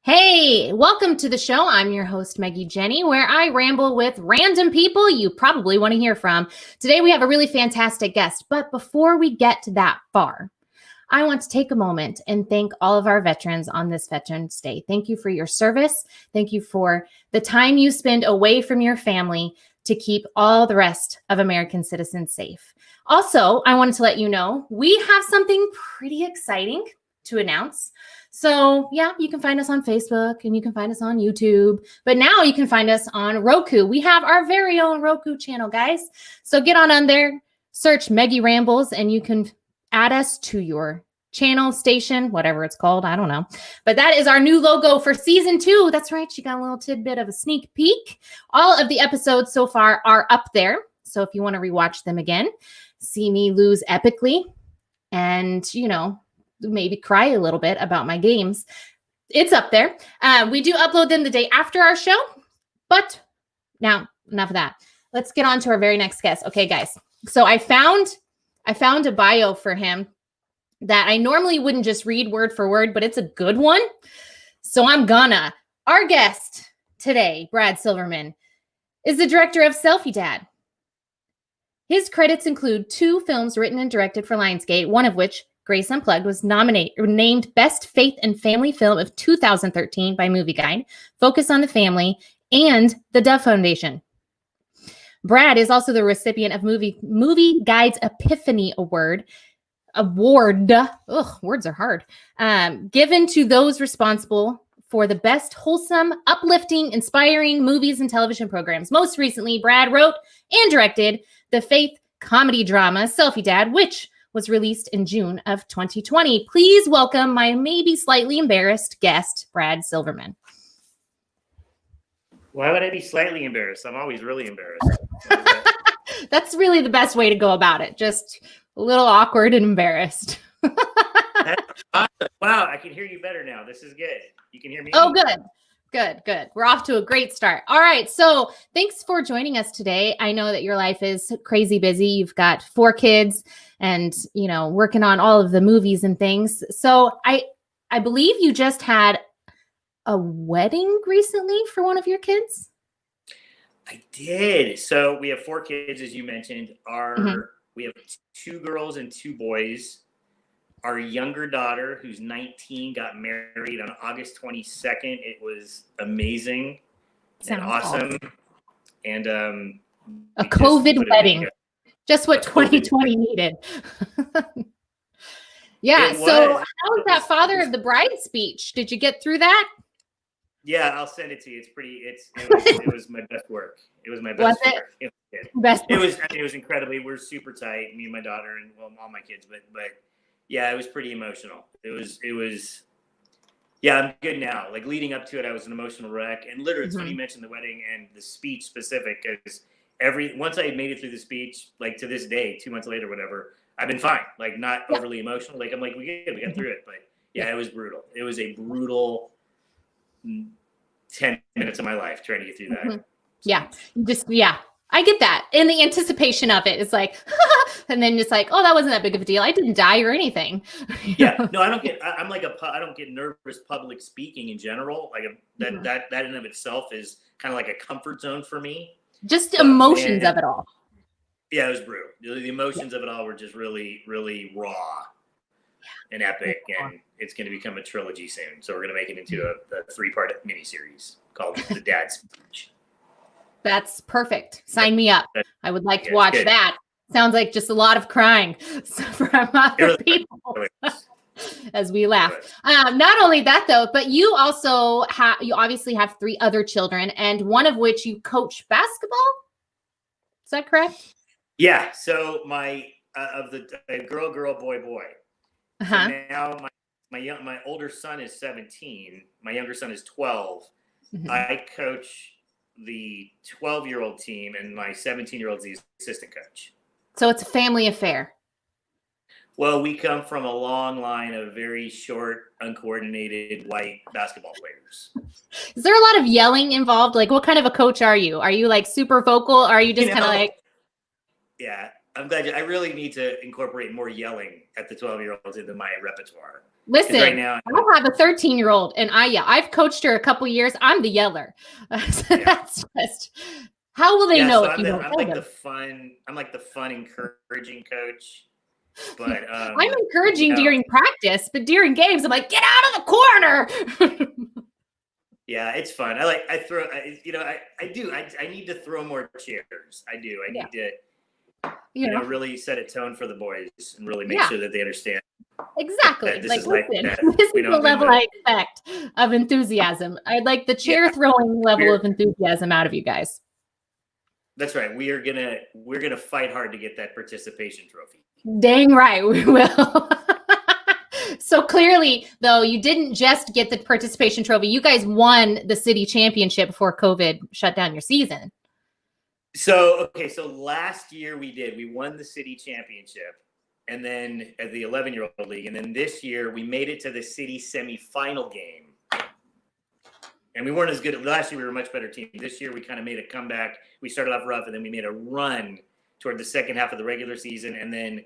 Hey, welcome to the show. I'm your host, Maggie Jenny, where I ramble with random people you probably want to hear from. Today, we have a really fantastic guest, but before we get to that far, I want to take a moment and thank all of our veterans on this Veterans Day. Thank you for your service. Thank you for the time you spend away from your family to keep all the rest of American citizens safe. Also, I wanted to let you know we have something pretty exciting to announce. So yeah, you can find us on Facebook and you can find us on YouTube, but now you can find us on Roku. We have our very own Roku channel, guys. So get on there, search Meggie Rambles, and you can add us to your channel, station, whatever it's called. I don't know. But that is our new logo for season 2. That's right. You got a little tidbit of a sneak peek. All of the episodes so far are up there. So if you want to rewatch them again, see me lose epically and, maybe cry a little bit about my games, it's up there. We do upload them the day after our show, but now enough of that. Let's get on to our very next guest. Okay, guys. So I found a bio for him that I normally wouldn't just read word for word, but it's a good one. So I'm gonna. Our guest today, Brad Silverman, is the director of Selfie Dad. His credits include 2 films written and directed for Lionsgate, one of which, Grace Unplugged, was named Best Faith and Family Film of 2013 by Movie Guide, Focus on the Family, and the Dove Foundation. Brad is also the recipient of Movie Guide's Epiphany Award. Words are hard. Given to those responsible for the best wholesome, uplifting, inspiring movies and television programs. Most recently, Brad wrote and directed the faith comedy drama Selfie Dad, which was released in June of 2020. Please welcome my maybe slightly embarrassed guest, Brad Silverman. Why would I be slightly embarrassed? I'm always really embarrassed. That's really the best way to go about it. Just a little awkward and embarrassed. Awesome. Wow, I can hear you better now. This is good. You can hear me? Oh, good. Good. We're off to a great start. All right. So thanks for joining us today. I know that your life is crazy busy. You've got 4 kids and, working on all of the movies and things. So I believe you just had a wedding recently for one of your kids. I did. So we have 4 kids, as you mentioned. We have 2 girls and 2 boys. Our younger daughter, who's 19, got married on August 22nd. It was amazing and awesome. And a COVID wedding. Just what 2020 needed. Yeah. So how was that father of the bride speech? Did you get through that? Yeah, I'll send it to you. It was my best work. It was my best work. It was incredibly. We're super tight, me and my daughter and all my kids, but yeah, it was pretty emotional. It was. Yeah, I'm good now. Like leading up to it, I was an emotional wreck, and literally, it's when you mentioned the wedding and the speech specific, because once I made it through the speech, like to this day, 2 months later, whatever, I've been fine. Like not overly emotional. Like I'm like we got through it, but Yeah, it was brutal. It was a brutal 10 minutes of my life trying to get through that. Mm-hmm. Yeah. I get that. And the anticipation of it is like, and then it's like, oh, that wasn't that big of a deal. I didn't die or anything. Yeah. No, I don't get nervous public speaking in general. Like that in of itself is kind of like a comfort zone for me. Just emotions of it all. Yeah, it was brutal. The emotions of it all were just really, really raw and epic. And it's going to become a trilogy soon. So we're going to make it into a 3-part miniseries called The Dad Speech. That's perfect. Sign me up. I would like to watch that. Sounds like just a lot of crying from other people as we laugh. Not only that, though, but you also you obviously have 3 other children, and one of which you coach basketball. Is that correct? Yeah. So my girl, boy. So now my older son is 17. My younger son is 12. Mm-hmm. I coach the 12-year-old team, and my 17-year-old is the assistant coach. So it's a family affair. Well, we come from a long line of very short, uncoordinated white basketball players. Is there a lot of yelling involved? Like, what kind of a coach are you? Are you like super vocal? Or are you just kind of like? Yeah, I'm glad. I really need to incorporate more yelling at the 12-year-olds into my repertoire. Listen, right now, I have a 13-year-old and I yell. I've coached her a couple years. I'm the yeller. So that's just, how will they know if you don't tell them? I'm like the fun, encouraging coach. But I'm encouraging during practice, but during games, I'm like, get out of the corner. Yeah, it's fun. I need to throw more chairs. I do. I need to, really set a tone for the boys and really make sure that they understand. Exactly. Like, listen, this is the level I expect of enthusiasm. I'd like the chair throwing level of enthusiasm out of you guys. That's right. We're gonna fight hard to get that participation trophy. Dang right, we will. So clearly, though, you didn't just get the participation trophy. You guys won the city championship before COVID shut down your season. So last year we won the city championship, and then at the 11-year-old league, and then this year we made it to the city semifinal game. And we weren't as good. Last year we were a much better team. This year we kind of made a comeback. We started off rough, and then we made a run toward the second half of the regular season, and then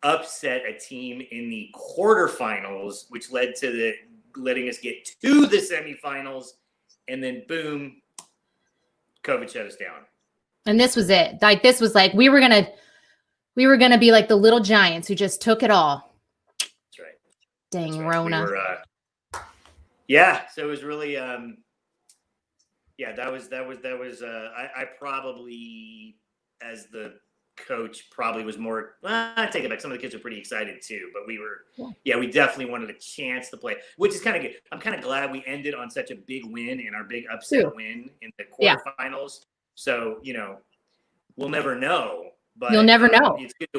upset a team in the quarterfinals, which led to letting us get to the semifinals, and then boom, COVID shut us down. And this was it. Like, this was like we were gonna be like the little giants who just took it all. That's right. Dang, that's right. Rona. So it was really that was I probably, as the coach, probably was more, I take it back, some of the kids were pretty excited too, but we definitely wanted a chance to play, which is kind of good. I'm kind of glad we ended on such a big win and our big upset win in the quarterfinals. So, we'll never know, but you'll never know. It's good.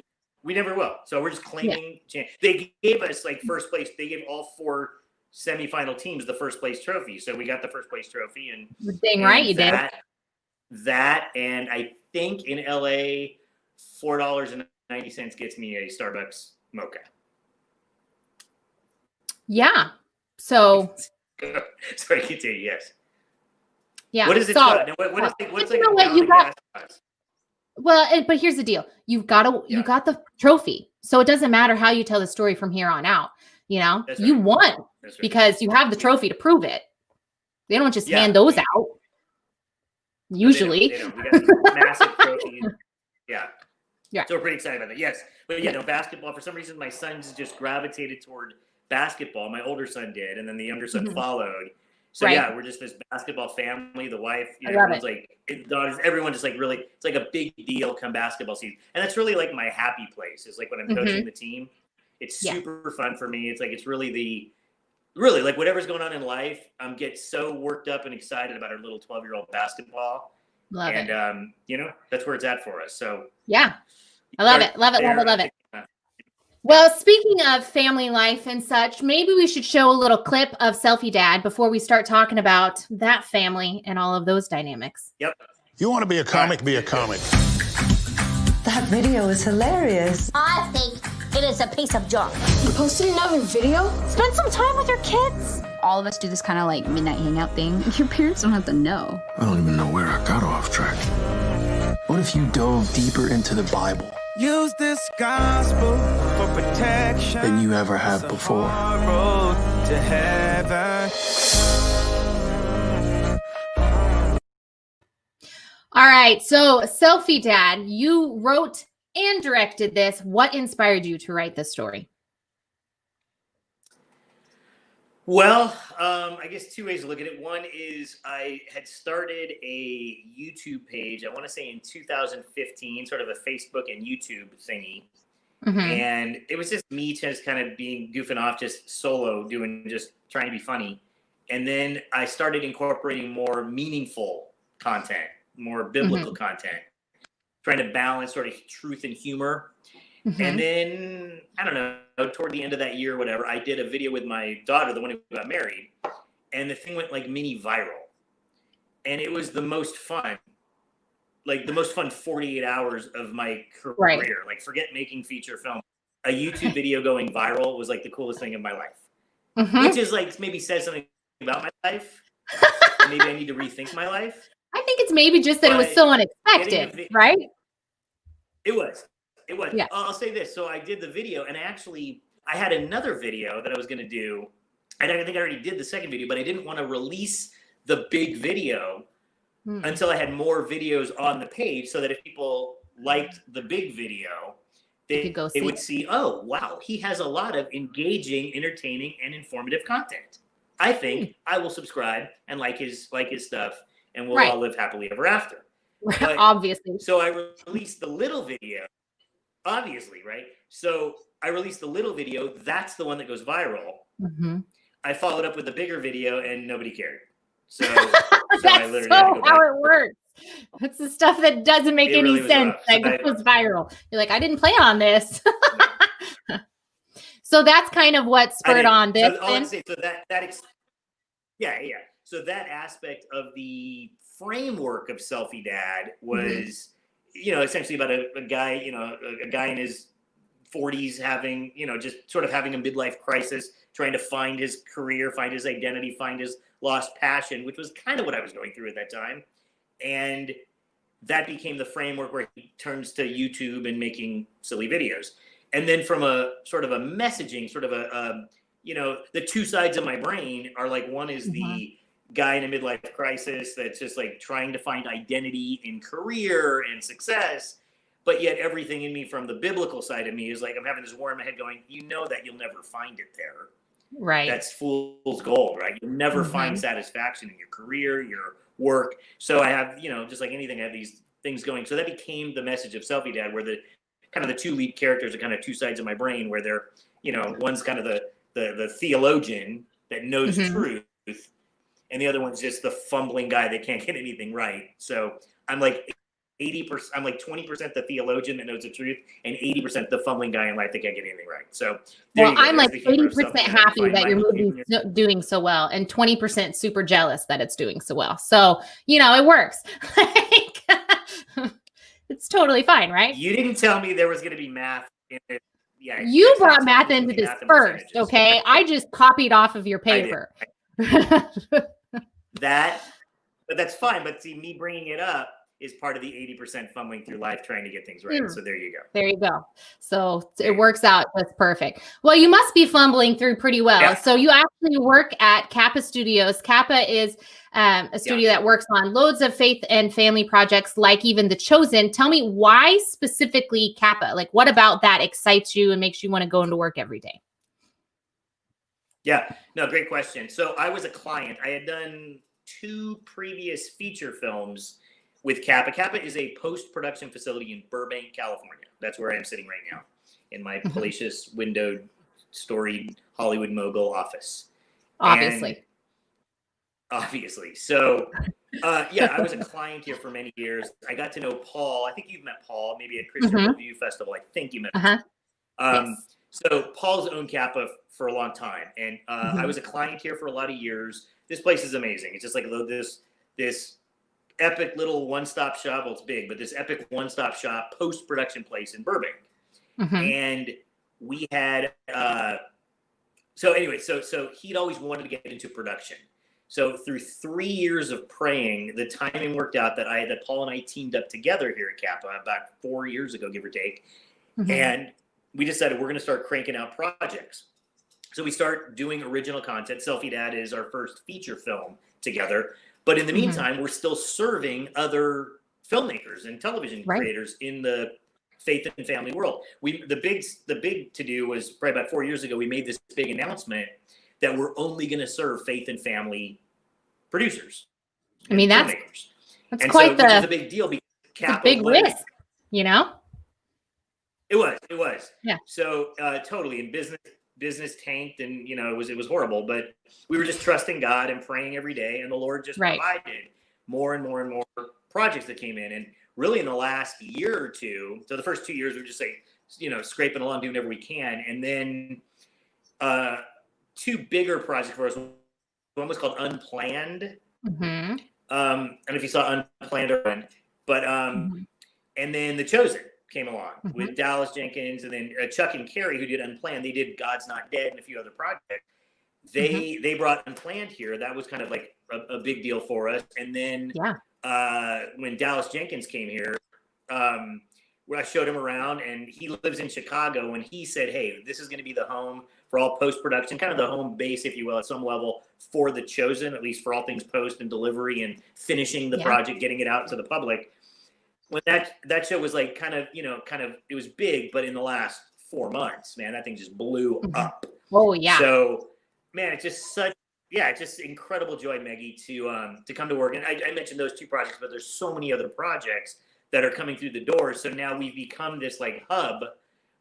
We never will. So we're just claiming chance. They gave us like first place. They gave all 4 semifinal teams the first place trophy. So we got the first place trophy, and dang right you did. That, and I think in LA, $4.90 gets me a Starbucks mocha. Yeah. So. Sorry, continue. Yes. Yeah. What is it? What's like? You got. Well, but here's the deal. You got the trophy, so it doesn't matter how you tell the story from here on out. That's you right. won because you have the trophy to prove it. They don't just hand those out. Usually, they don't. We got massive trophies. Yeah. So we're pretty excited about that. Yes, but basketball. For some reason, my sons just gravitated toward basketball. My older son did, and then the younger son followed. So we're just this basketball family. The wife, everyone's like, daughters, everyone just like really, it's like a big deal come basketball season. And that's really like my happy place, is like when I'm coaching the team. It's super fun for me. It's like, it's really like whatever's going on in life, get so worked up and excited about our little 12-year-old basketball. Love it. That's where it's at for us. So yeah, I love it. Love it. Well, speaking of family life and such, maybe we should show a little clip of Selfie Dad before we start talking about that family and all of those dynamics. Yep. You want to be a comic, be a comic. That video is hilarious. I think It is a piece of junk. You posted another video? Spend some time with your kids. All of us do this kind of like midnight hangout thing. Your parents don't have to know. I don't even know where I got off track. What if you dove deeper into the Bible Use this gospel for protection than you ever have before? Road to heaven. All right. So, Selfie Dad, you wrote and directed this. What inspired you to write this story? Well, I guess two ways to look at it. One is I had started a YouTube page, I want to say in 2015, sort of a Facebook and YouTube thingy. Mm-hmm. And it was just me just kind of goofing off, just solo, just trying to be funny. And then I started incorporating more meaningful content, more biblical content, trying to balance sort of truth and humor. And then, I don't know, toward the end of that year, whatever, I did a video with my daughter, the one who got married, and the thing went like mini viral. And it was the most fun, like the most fun 48 hours of my career. Right. Like, forget making feature film. A YouTube video going viral was like the coolest thing in my life, which is like maybe says something about my life. Maybe I need to rethink my life. I think it's maybe just that it was so unexpected, right? It was. Yeah. I'll say this. So I did the video, and I had another video that I was going to do. And I think I already did the second video, but I didn't want to release the big video until I had more videos on the page, so that if people liked the big video, they would see, oh, wow, he has a lot of engaging, entertaining, and informative content. I think I will subscribe and like his stuff, and we'll all live happily ever after. But, obviously. So I released the little video. Obviously, right? So I released the little video. That's the one that goes viral. I followed up with the bigger video, and nobody cared. So that's I literally so how it works. It's the stuff that doesn't make any sense that goes viral. You're like, I didn't plan on this. So that's kind of what spurred on this. So that aspect of the framework of Selfie Dad was. Essentially about a guy in his 40s having, just sort of having a midlife crisis, trying to find his career, find his identity, find his lost passion, which was kind of what I was going through at that time. And that became the framework where he turns to YouTube and making silly videos. And then from a sort of a messaging, sort of the two sides of my brain are like, one is the guy in a midlife crisis that's just like trying to find identity in career and success, but yet everything in me from the biblical side of me is like, I'm having this war in my head going, that you'll never find it there. Right. That's fool's gold, right? You'll never find satisfaction in your career, your work. So I have, just like anything, I have these things going. So that became the message of Selfie Dad, where the kind of the two lead characters are kind of two sides of my brain, where they're, one's kind of the theologian that knows truth, and the other one's just the fumbling guy that can't get anything right. So I'm like 80%, I'm like 20% the theologian that knows the truth, and 80% the fumbling guy in life that can't get anything right. So I'm like 80% happy that your movie's doing so well, and 20% super jealous that it's doing so well. So, it works. It's totally fine, right? You didn't tell me there was going to be math in it. Yeah, you brought math into this first, okay? I just copied off of your paper. But that's fine. But see, me bringing it up is part of the 80% fumbling through life, trying to get things right. So there you go. There you go. So it works out just perfect. Well, you must be fumbling through pretty well. Yeah. So you actually work at Kappa Studios. Kappa is a studio that works on loads of faith and family projects, like even The Chosen. Tell me, why specifically Kappa? Like, what about that excites you and makes you want to go into work every day? Yeah, no, great question. So I was a client. I had done 2 previous feature films with Kappa. Kappa is a post-production facility in Burbank, California. That's where I am sitting right now, in my palatial windowed, storied Hollywood mogul office. Obviously. So, I was a client here for many years. I got to know Paul. I think you've met Paul, maybe at Christian Review Festival. I think you met him. Yes. So Paul's owned Kappa for a long time, and I was a client here for a lot of years. This place is amazing. It's just like this epic little one-stop shop. Well, it's big, but this epic one-stop shop post-production place in Burbank. And we had so anyway, so he'd always wanted to get into production. So through 3 years of praying, the timing worked out that Paul and I teamed up together here at Kappa about 4 years ago, give or take. And we decided we're going to start cranking out projects. So we start doing original content. Selfie Dad is our first feature film together. But in the meantime, we're still serving other filmmakers and television creators in the faith and family world. The big to do was probably about 4 years ago. We made this big announcement that we're only going to serve faith and family producers. I mean, that's and quite which is a big deal because a big risk, you know? It was. Yeah. So totally, in business tanked, and you know it was horrible. But we were just trusting God and praying every day, and the Lord just provided more and more and more projects that came in. And really, in the last year or two, so the first 2 years we were just like, scraping along, doing whatever we can, and then two bigger projects for us. One was called Unplanned. I don't know if you saw Unplanned or Unplanned, but and then The Chosen came along with Dallas Jenkins, and then Chuck and Carrie, who did Unplanned. They did God's Not Dead and a few other projects. They brought Unplanned here. That was kind of like a big deal for us. And then when Dallas Jenkins came here, where I showed him around, and he lives in Chicago, and he said, hey, this is going to be the home for all post-production, kind of the home base, if you will, at some level for The Chosen, at least for all things post and delivery and finishing the project, getting it out to the public. When that show was like kind of, it was big, but in the last 4 months, man, that thing just blew up. Oh yeah. So, man, it's just it's just incredible joy, Maggie, to come to work. And I mentioned those two projects, but there's so many other projects that are coming through the door. So now we've become this like hub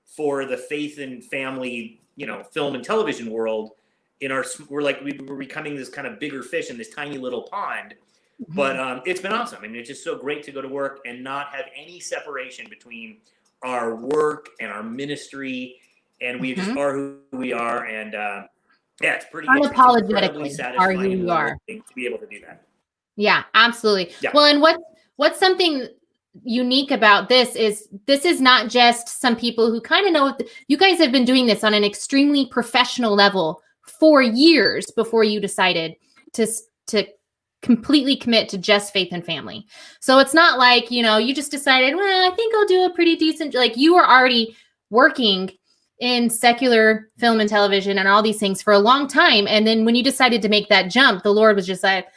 for the faith and family, film and television world. We're becoming this kind of bigger fish in this tiny little pond. But it's been awesome. I mean, it's just so great to go to work and not have any separation between our work and our ministry, and we just are who we are. And it's pretty unapologetically are who you are to be able to do that. Yeah, absolutely. Yeah. Well, and what's something unique about this is not just some people who kind of know. You guys have been doing this on an extremely professional level for years before you decided to completely commit to just faith and family. So it's not like, you just decided, well, I think I'll do a pretty decent, like you were already working in secular film and television and all these things for a long time. And then when you decided to make that jump, the Lord was just like,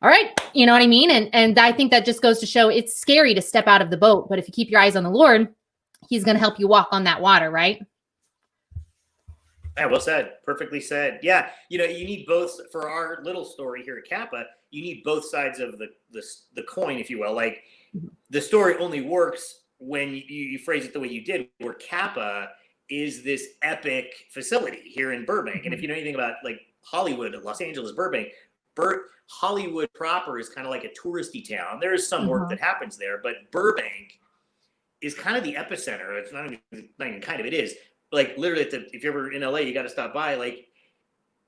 all right, you know what I mean? And I think that just goes to show it's scary to step out of the boat, but if you keep your eyes on the Lord, he's going to help you walk on that water, right? Yeah, well said. Perfectly said. Yeah. You need both for our little story here at Kappa. You need both sides of the coin, if you will. Like the story only works when you phrase it the way you did, where Kappa is this epic facility here in Burbank. And if you know anything about like Hollywood, Los Angeles, Burbank, Hollywood proper is kind of like a touristy town. There is some work that happens there, but Burbank is kind of the epicenter. It's not even kind of, it is. Like literally, if you're ever in LA, you got to stop by. Like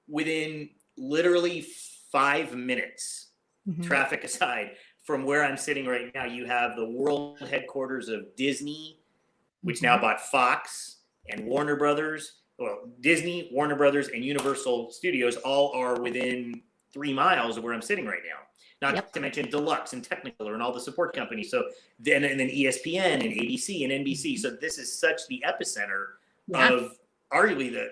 within literally 5 minutes, traffic aside, from where I'm sitting right now, you have the world headquarters of Disney, which now bought Fox and Warner Brothers. Well, Disney, Warner Brothers, and Universal Studios all are within 3 miles of where I'm sitting right now. Not to mention Deluxe and Technicolor and all the support companies. So then ESPN and ABC and NBC. So this is such the epicenter of arguably the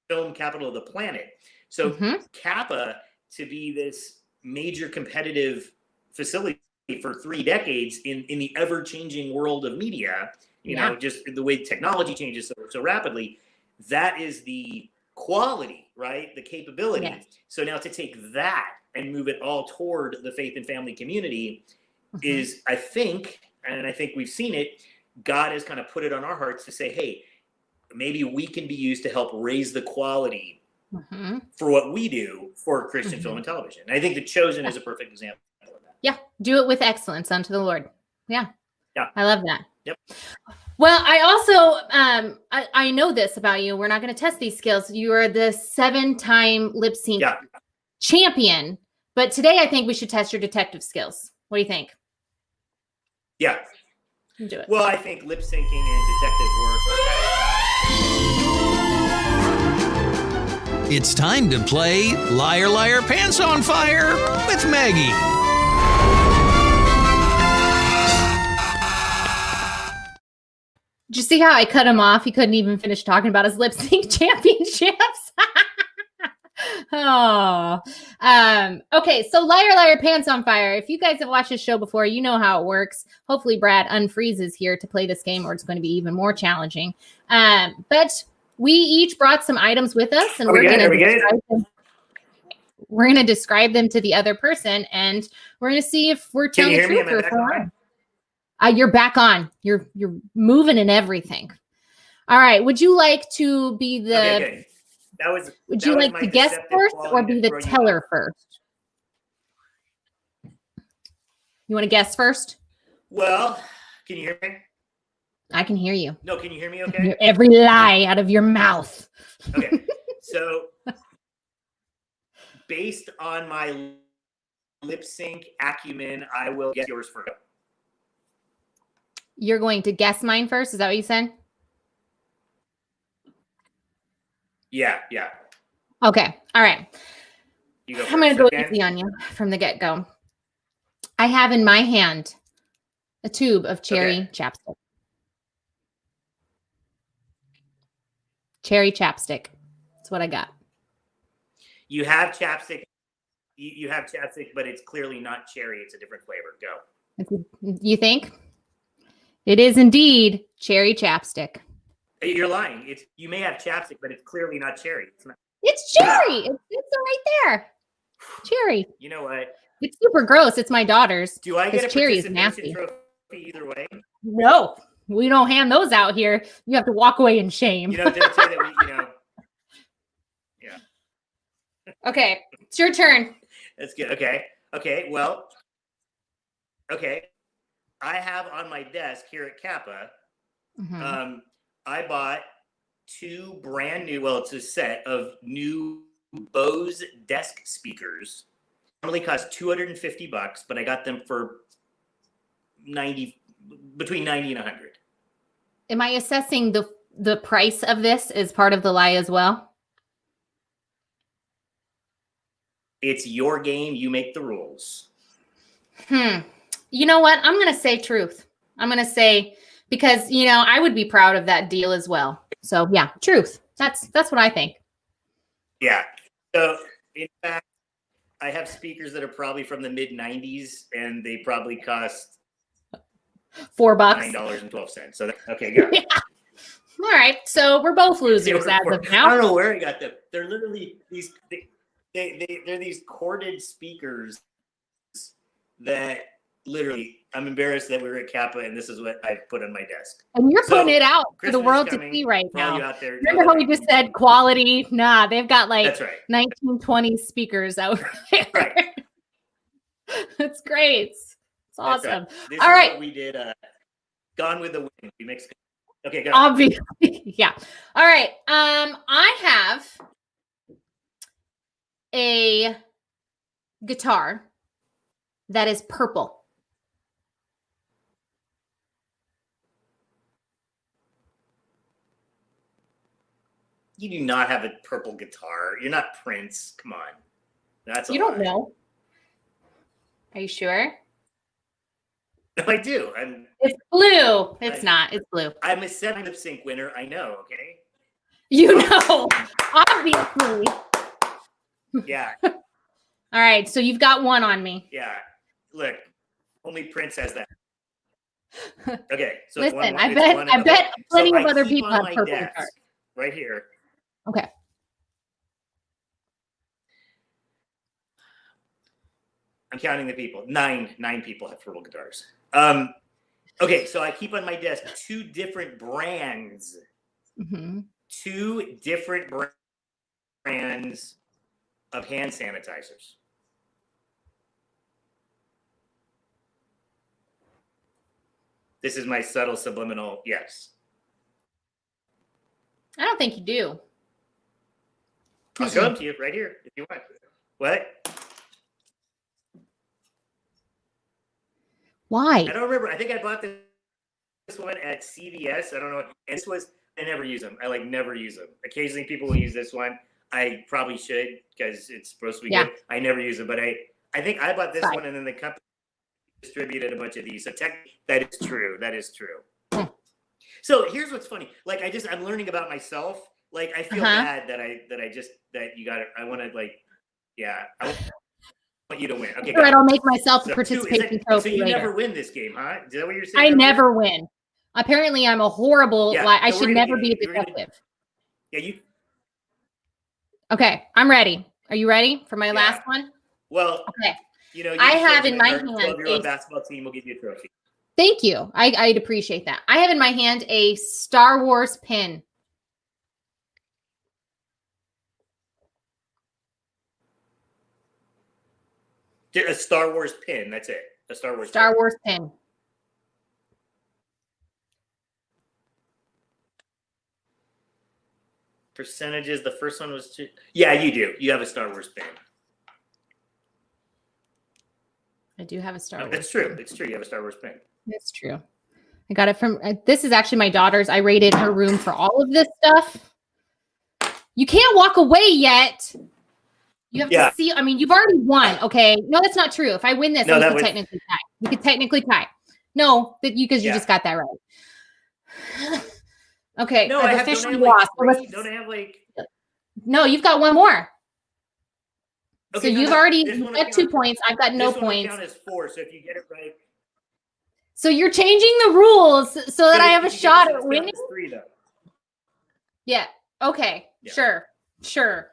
film capital of the planet. So Kappa, to be this major competitive facility for 3 decades in the ever-changing world of media, just the way technology changes so rapidly, that is the quality, right? The capability. Yes. So now to take that and move it all toward the faith and family community is, I think we've seen it, God has kind of put it on our hearts to say, hey, maybe we can be used to help raise the quality for what we do for Christian film and television. And I think The Chosen is a perfect example of that. Yeah. Do it with excellence unto the Lord. Yeah. Yeah. I love that. Yep. Well, I also, I know this about you. We're not going to test these skills. You are the 7-time lip sync champion, but today I think we should test your detective skills. What do you think? Yeah. Do it. Well, I think lip syncing and detective work are It's time to play Liar, Liar, Pants on Fire with Maggie. Did you see how I cut him off? He couldn't even finish talking about his lip sync championships. Okay, so Liar, Liar, Pants on Fire. If you guys have watched this show before, you know how it works. Hopefully Brad unfreezes here to play this game, or it's going to be even more challenging. But we each brought some items with us, and we're going to describe them to the other person, and we're going to see if we're telling the truth or if we're lying. You're back on. You're moving and everything. All right. Would you like to be the? Okay. Would you like to guess first or be the teller first? You want to guess first? Well, can you hear me? I can hear you. No, can you hear me? Okay. Hear every lie out of your mouth. Okay. So, based on my lip sync acumen, I will guess yours first. You're going to guess mine first? Is that what you said? Yeah. Okay. All right. I'm going to go easy on you from the get-go. I have in my hand a tube of cherry chapstick. Cherry chapstick. That's what I got. You have chapstick. You have chapstick, but it's clearly not cherry. It's a different flavor. Go. You think? It is indeed cherry chapstick. You're lying. You may have chapstick, but it's clearly not cherry. It's cherry. It's right there. Cherry. You know what? It's super gross. It's my daughter's. Do I get a cherry is participation nasty. trophy either way? No, we don't hand those out here. You have to walk away in shame. Did I say that yeah. Okay, it's your turn. That's good. Okay. Well, okay. I have on my desk here at Kappa, I bought two brand new, it's a set of new Bose desk speakers. Normally cost $250, but I got them for between 90 and 100. Am I assessing the price of this as part of the lie as well? It's your game. You make the rules. You know what? I'm going to say truth. I'm going to say, because, I would be proud of that deal as well. So yeah, truth. That's what I think. Yeah. So in fact, I have speakers that are probably from the mid 90s and they probably cost $4. $9.12. So okay, go. Yeah. All right. So we're both losers as of now. I don't know where I got them. They're literally they're these corded speakers that literally, I'm embarrassed that we were at Kappa and this is what I put on my desk. And you're putting it out for the world to see right now. Remember how we just said quality? Nah, they've got like 1920s speakers out there. Right. That's great. It's awesome. This All is right. What we did Gone with the Wind. We mixed. Okay, go. Obviously. Yeah. All right. I have a guitar that is purple. You do not have a purple guitar. You're not Prince. Come on. That's a You don't know. Are you sure? No, I do. It's blue. It's not. It's blue. I'm a 7 lip sync winner. I know, okay? You know, obviously. Yeah. All right. So you've got one on me. Yeah. Look, only Prince has that. Okay. So listen, I bet plenty of other people have purple guitars. Right here. Okay. I'm counting the people. Nine people have purple guitars. Okay, so I keep on my desk 2 different brands. Mm-hmm. 2 different brands of hand sanitizers. This is my subtle subliminal yes. I don't think you do. I'll show them to you right here if you want. What? Why? I don't remember. I think I bought this one at CVS. I don't know. And this was, I never use them. I never use them. Occasionally people will use this one. I probably should because it's supposed to be Yeah. good. I never use it, but I think I bought this Fine. one and then the company distributed a bunch of these. So technically, that is true. That is true. So here's what's funny. Like I'm learning about myself. Like I feel bad that you got it. I want to I want you to win. Okay. Sure, I'll make myself So a participation trophy So you later. never win this game, huh? Is that what you're saying? I never win. Apparently, I'm a horrible. Yeah, I so should we're never gonna- be a we're gonna- detective. Yeah, you. Okay, I'm ready. Are you ready for my Yeah. last one? Well, Okay. you know, I have in my hand 12-year-old a- basketball team will give you a trophy. Thank you. I'd appreciate that. I have in my hand a Star Wars pin. A Star Wars pin. That's it. A Star Wars. Star pin. Wars pin. Percentages. The first one was two. Yeah, you do. You have a Star Wars pin. I do have a Star Wars. That's true. It's true. You have a Star Wars pin. That's true. I got it from, this is actually my daughter's. I raided her room for all of this stuff. You can't walk away yet. You have to see, I mean, you've already won. Okay. No, that's not true. If I win this, No, we that could was- technically tie. We could technically tie. No, because you just got that right. Okay. No, I've don't officially I have, lost. don't I have like? No, you've got one more. Okay, so no, you've no, already this one got will 2 count- points. I've got no this one will points. count as 4. So if you get it right, So you're changing the rules so that I have a if you get shot this, at it's winning? 3 though. Yeah. Okay. Yeah. Sure.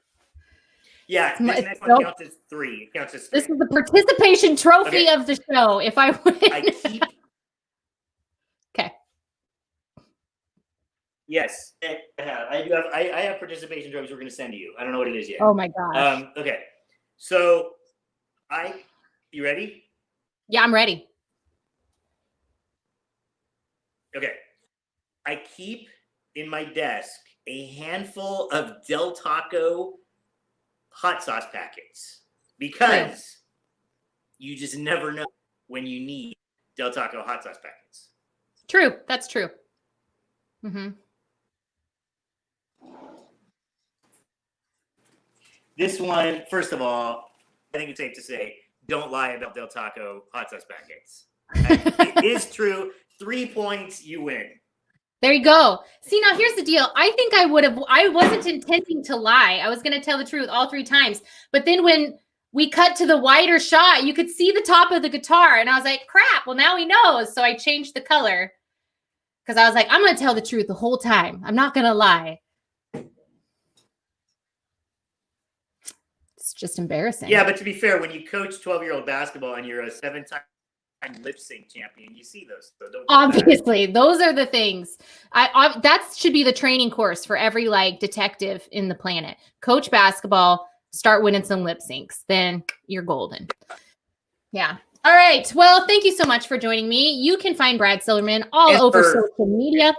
Yeah, this It's next so- one counts as 3. It counts as 3. This is the participation trophy Okay. of the show. If I win. I keep. Okay. Yes, I do have. I have participation trophies. We're going to send to you. I don't know what it is yet. Oh my gosh. Okay, so you ready? Yeah, I'm ready. Okay, I keep in my desk a handful of Del Taco hot sauce packets because you just never know when you need Del Taco hot sauce packets. True. That's true. Mm-hmm. This one, first of all, I think it's safe to say, don't lie about Del Taco hot sauce packets. It is true. 3 points, you win. There you go. See, now here's the deal. I think I wasn't intending to lie. I was going to tell the truth all 3 times. But then when we cut to the wider shot, you could see the top of the guitar. And I was like, crap, well, now he knows. So I changed the color because I was like, I'm going to tell the truth the whole time. I'm not going to lie. It's just embarrassing. Yeah, but to be fair, when you coach 12-year-old basketball and you're a 7-time lip sync champion, you see those. So don't Obviously, those are the things. That should be the training course for every like detective in the planet. Coach basketball, start winning some lip syncs, then you're golden. Yeah. All right. Well, thank you so much for joining me. You can find Brad Silverman all over social media.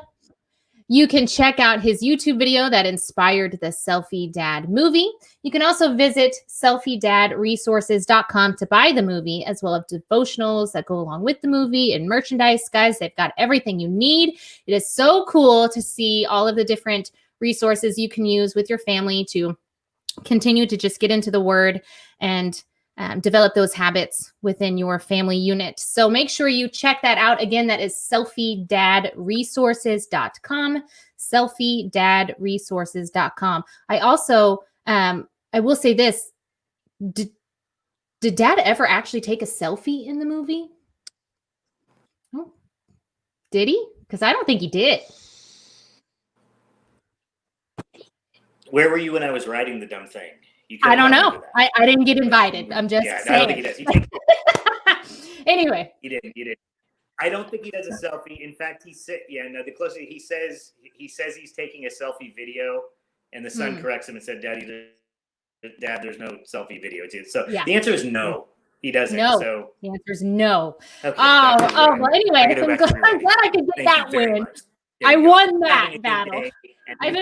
You can check out his YouTube video that inspired the Selfie Dad movie. You can also visit selfiedadresources.com to buy the movie, as well as devotionals that go along with the movie and merchandise. Guys, they've got everything you need. It is so cool to see all of the different resources you can use with your family to continue to just get into the Word and develop those habits within your family unit. So make sure you check that out. Again, that is selfiedadresources.com, selfiedadresources.com. I also, I will say this, did Dad ever actually take a selfie in the movie? Oh, did he? Because I don't think he did. Where were you when I was writing the dumb thing? I don't know. I didn't get invited. I'm just I saying. don't think he does. He didn't. Anyway. He didn't. I don't think he does a selfie. In fact, he said, the closer he says he's taking a selfie video, and the son corrects him and said, Dad, there's no selfie video. So the answer is no. He doesn't. No. So the answer is no. Okay, well, anyway, I'm glad I could get that win. I won that battle. I've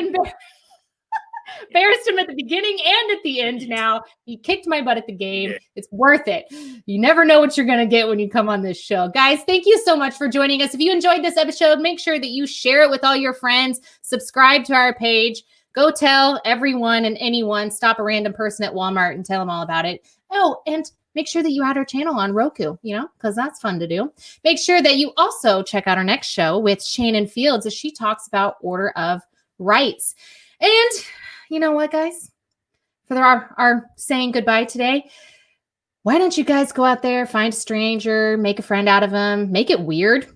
embarrassed him at the beginning and at the end now. He kicked my butt at the game. Yeah. It's worth it. You never know what you're going to get when you come on this show. Guys, thank you so much for joining us. If you enjoyed this episode, make sure that you share it with all your friends. Subscribe to our page. Go tell everyone and anyone, stop a random person at Walmart and tell them all about it. Oh, and make sure that you add our channel on Roku, because that's fun to do. Make sure that you also check out our next show with Shannon Fields as she talks about order of rights. And you know what, guys? For our saying goodbye today, why don't you guys go out there, find a stranger, make a friend out of them, make it weird,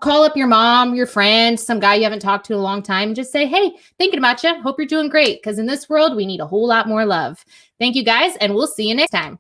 call up your mom, your friend, some guy you haven't talked to in a long time, and just say, hey, thinking about you. Hope you're doing great. Because in this world, we need a whole lot more love. Thank you, guys, and we'll see you next time.